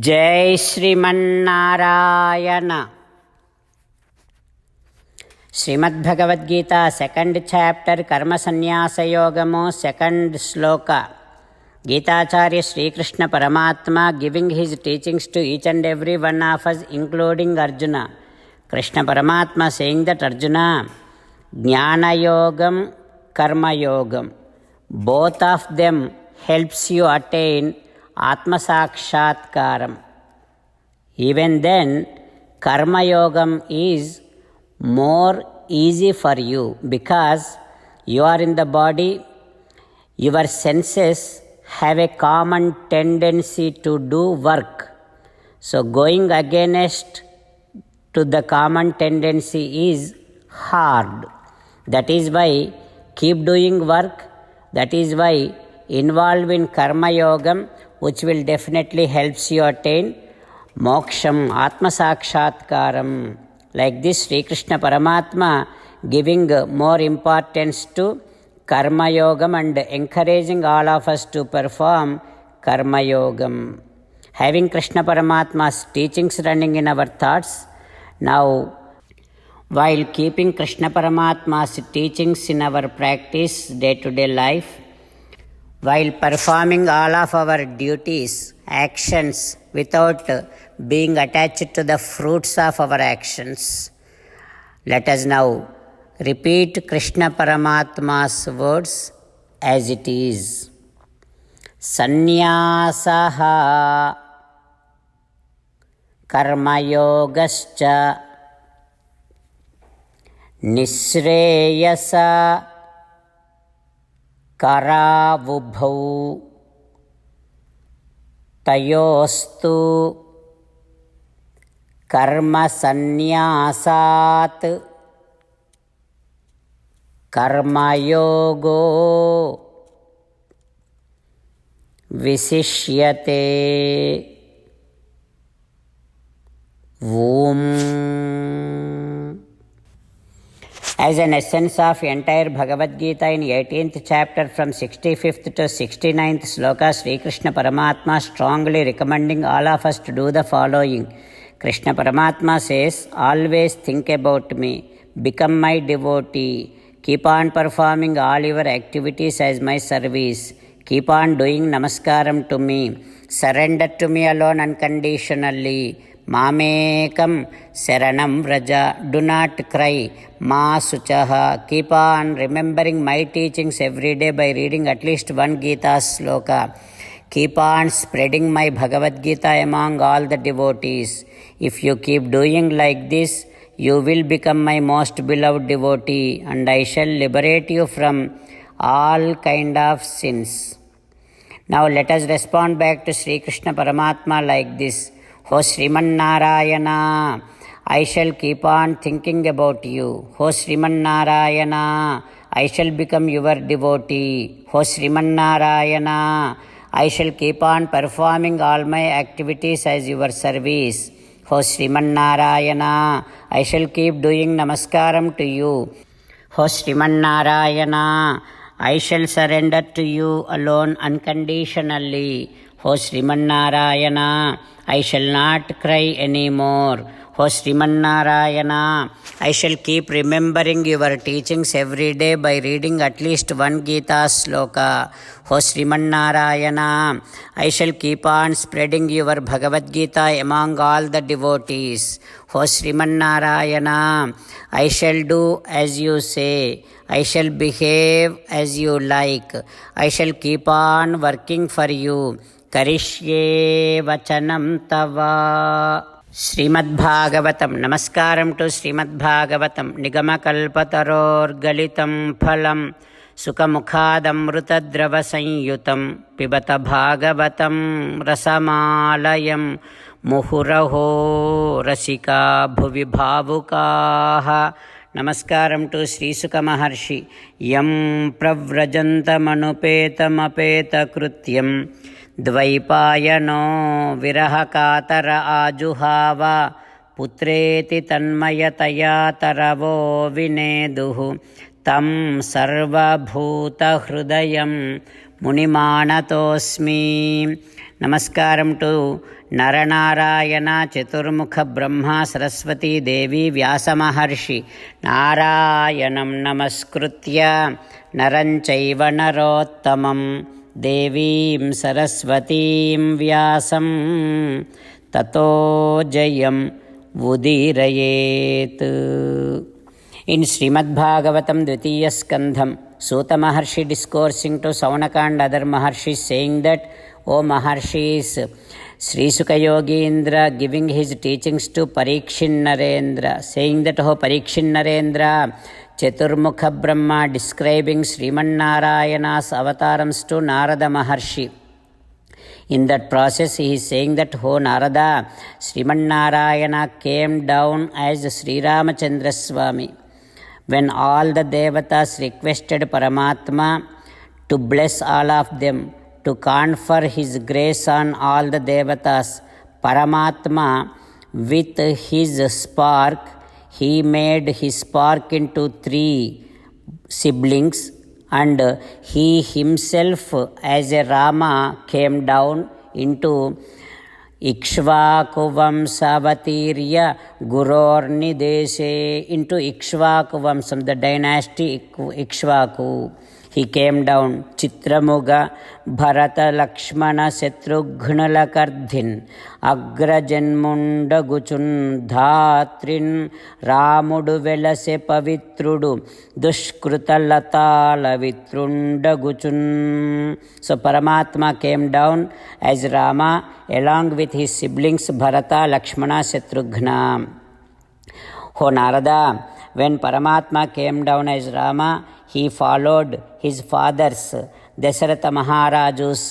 జై Srimannarayana. Srimad Bhagavad Gita second chapter కర్మ సన్యాసయోగము second శ్లోక. గీతాచార్య శ్రీకృష్ణ పరమాత్మ giving his teachings to each and every one of us including Arjuna. Krishna పరమాత్మ saying that Arjuna, జ్ఞానయోగం కర్మయోగం both of them helps you attain Atma Sakshatkaram. Even then, Karma Yogam is more easy for you because you are in the body, your senses have a common tendency to do work. So going against to the common tendency is hard. That is why keep doing work. That is why involve in Karma Yogam, which will definitely helps you attain moksham, Atma Sakshatkaram. Like this, Sri Krishna Paramatma giving more importance to Karma Yogam and encouraging all of us to perform Karma Yogam. Having Krishna Paramatma's teachings running in our thoughts, now while keeping Krishna Paramatma's teachings in our practice day-to-day life, while performing all of our duties, actions without being attached to the fruits of our actions, let us now repeat Krishna Paramatma's words as it is. Sannyasaha karmayogascha nishreyasa करावुभौ तयोस्तु कर्मसन्न्यासात् कर्मयोगो विशिष्यते. ॐ. As an essence of entire Bhagavad Gita in 18th chapter from 65th to 69th sloka, Sri Krishna Paramatma strongly recommending all of us to do the following. Krishna Paramatma says, always think about me, become my devotee, keep on performing all your activities as my service, keep on doing namaskaram to me, surrender to me alone unconditionally, Mamekam Saranam Vraja, do not cry, Ma Suchaha, keep on remembering my teachings every day by reading at least one Gita sloka. Keep on spreading my Bhagavad Gita among all the devotees. If you keep doing like this, you will become my most beloved devotee and I shall liberate you from all kind of sins. Now let us respond back to Sri Krishna Paramatma like this. O Srimannarayana, I shall keep on thinking about you. O Srimannarayana, I shall become your devotee. O Srimannarayana, I shall keep on performing all my activities as your service. O Srimannarayana, I shall keep doing namaskaram to you. O Srimannarayana, I shall surrender to you alone unconditionally. O Srimannarayana, I shall not cry anymore. O Srimannarayana, I shall keep remembering your teachings every day by reading at least one Gita sloka. O Srimannarayana, I shall keep on spreading your Bhagavad Gita among all the devotees. O Srimannarayana, I shall do as you say. I shall behave as you like. I shall keep on working for you. Karishye vachanam tava. Srimad Bhagavatam. నమస్కారం to Srimad Bhagavatam. నిగమకల్పతరోర్గలితం ఫలం సుఖముఖాదమృతద్రవ సంయుతం పిబత భాగవతం రసమాలయం ముహురహో రసికా భువి భావుకాః. నమస్కారం to శ్రీసుక మహర్షి. యం ప్రవ్రజంతమనుపేతమపేతకృత్యం ద్వైపాయనో విరహకాతర ఆజుహావ పుత్రేతి తన్మయతయా తరవో వినేదుః తం సర్వభూతహృదయం మునిమానతోస్మి. నమస్కారం to Nara Narayana చతుర్ముఖ బ్రహ్మ సరస్వతీ దేవి వ్యాస మహర్షి నారాయణం నమస్కృత్య నరం చైవ నరోత్తమం దేవీం సరస్వతీం వ్యాసం తతో జయం ఉదీరయేత్. In Srimad Bhagavatam Dvitiya Skandham, Suta Maharshi discoursing to Saunaka and other Maharshis saying that, O Maharshis, Sri Sukha Yogindra giving his teachings to Parikshin Narendra, saying that, O Parikshin Narendra, Chaturmukha Brahma describing Sriman Narayana's avatarams to Narada Maharshi. In that process, he is saying that, O Narada, Sriman Narayana came down as Sri Ramachandra Swami. When all the devatas requested Paramatma to bless all of them, to confer his grace on all the devatas, Paramatma with his spark, he made his spark into 3 siblings, and he himself as a Rama came down into Ikshvaku Vamsavatirya Gurornideshe, into Ikshvaku Vamsam, the dynasty Ikshvaku. He came down. Chitramuga Bharata Lakshmana Shatrughna Lakardhin Agrajanmunda Guchun Dhatrin Ramudu Velase Pavitrudu Dushkruta Latala Vitrunda Guchun. So Paramatma came down as Rama along with his siblings Bharata, Lakshmana, Shatrughna. O Narada, when Paramatma came down as Rama, he followed his father's Dasharatha Maharaju's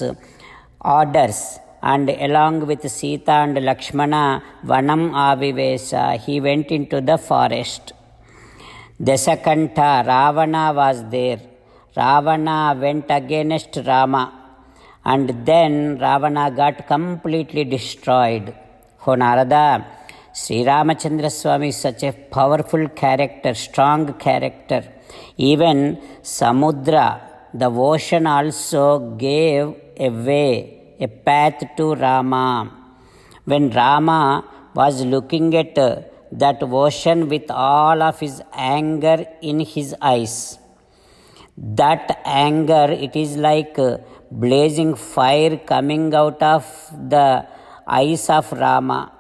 orders, and along with Sita and Lakshmana, Vanam Avivesa, he went into the forest. Dasakanta, Ravana was there. Ravana went against Rama, and then Ravana got completely destroyed. O Narada, Sri Ramachandra Swami is such a powerful character, strong character. Even Samudra, the ocean, also gave a way, a path to Rama. When Rama was looking at that ocean with all of his anger in his eyes, that anger, it is like blazing fire coming out of the eyes of Rama.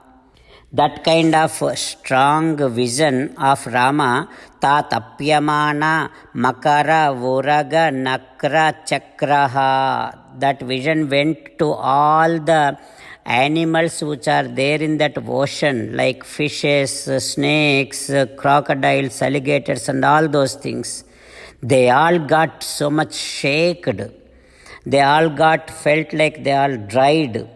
That kind of strong vision of Rama, ta tapyamana makara vuraga nakra chakraha, that vision went to all the animals which are there in that ocean, like fishes, snakes, crocodiles, alligators and all those things. They all got so much shaken. They all felt like they all dried.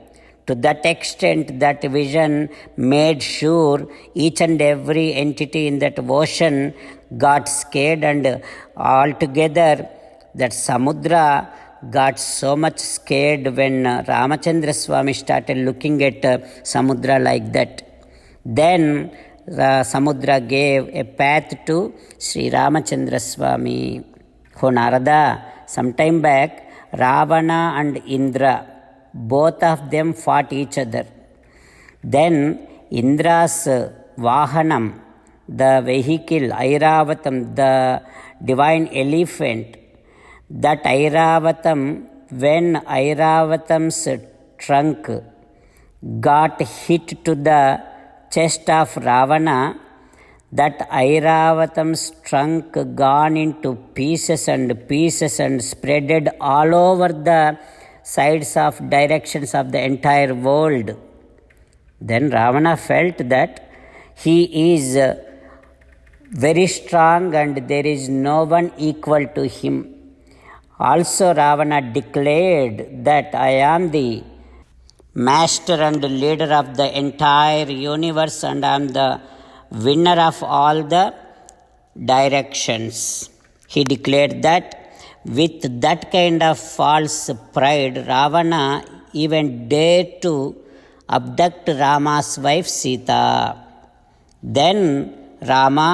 To that extent, that vision made sure each and every entity in that ocean got scared, and altogether that Samudra got so much scared when Ramachandra Swami started looking at Samudra like that. Then Samudra gave a path to Sri Ramachandra Swami. O Narada, sometime back, Ravana and Indra, both of them fought each other. Then Indra's Vahanam, the vehicle, Airavatam, the divine elephant, that Airavatam, when Airavatam's trunk got hit to the chest of Ravana, that Airavatam's trunk gone into pieces and spreaded all over the sides of directions of the entire world. Then Ravana felt that he is very strong and there is no one equal to him. Also Ravana declared that I am the master and leader of the entire universe, and I am the winner of all the directions. He declared that. With that kind of false pride, Ravana even dared to abduct Rama's wife Sita. Then Rama,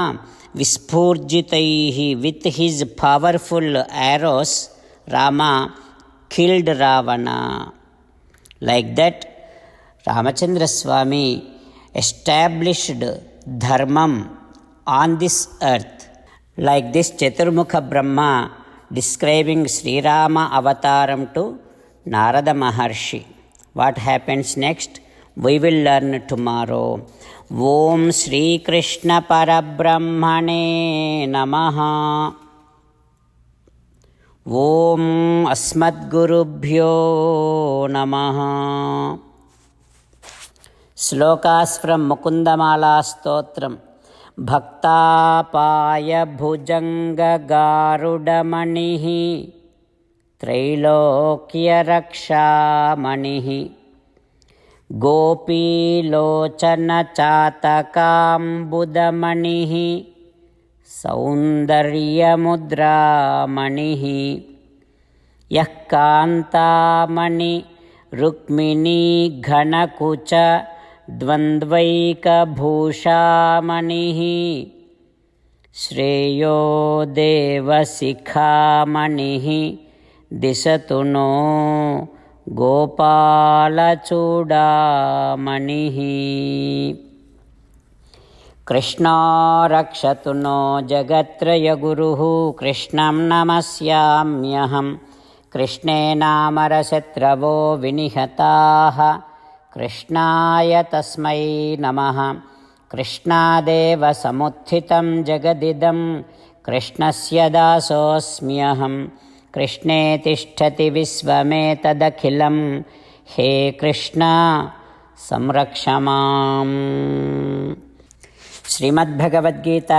Vispurjitaihi, with his powerful arrows, Rama killed Ravana. Like that, Ramachandra Swami established dharmam on this earth. Like this, Chaturmukha Brahma describing Sri Rama avataram to Narada Maharshi. What happens next? We will learn tomorrow. Om Shri Krishna Parabrahmane Namaha. Om Asmadgurubhyo Namaha. Slokas from Mukundamala Stotram. భక్తాపాయ భుజంగగారుడమణిః త్రైలోక్యరక్షామణిః గోపీలోచనచాతకాంబుదమణిః సౌందర్యముద్రామణిః యః కాంతామణి రుక్మిణీ ఘనకుచ ద్వంద్వైకభూషామణిః శ్రేయో దేవశిఖామణిః దిశతు no గోపాలచూడామణిః కృష్ణో రక్షతు no జగత్రయగురుః కృష్ణం నమస్యామ్యహం కృష్ణేనామరశత్రవో వినిహతాః కృష్ణాయ తస్మై నమః కృష్ణాదేవ సముత్థితం జగదిదం కృష్ణస్య దాసోస్మ్యహం కృష్ణే తిష్టతి విశ్వమేతదఖిలం హే కృష్ణ సంరక్ష మాం. Srimad Bhagavad Gita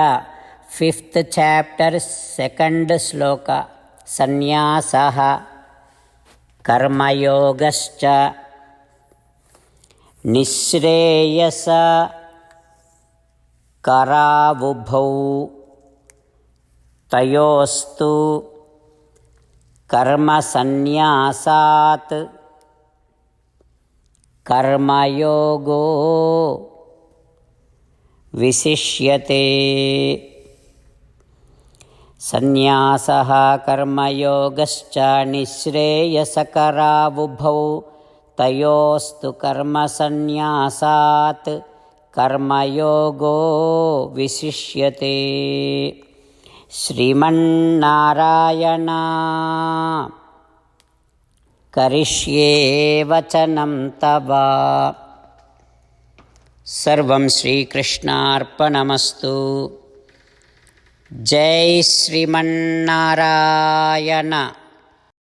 5th chapter 2nd శ్లోక. సన్యాసః కర్మయోగశ్చ నిశ్రేయస కరావుభౌ తయోస్తు కర్మసన్యాసాత్ కర్మయోగో విశిష్యతే. సన్యాసః కర్మయోగశ్చ నిశ్రేయసకరావుభౌ తయోస్తు కర్మసన్యాసాత్ కర్మయోగో విశిష్యతే. శ్రీమన్నారాయణ కరిష్యే వచనం తవ. సర్వం శ్రీకృష్ణార్పణమస్తు. జై శ్రీమన్నారాయణ.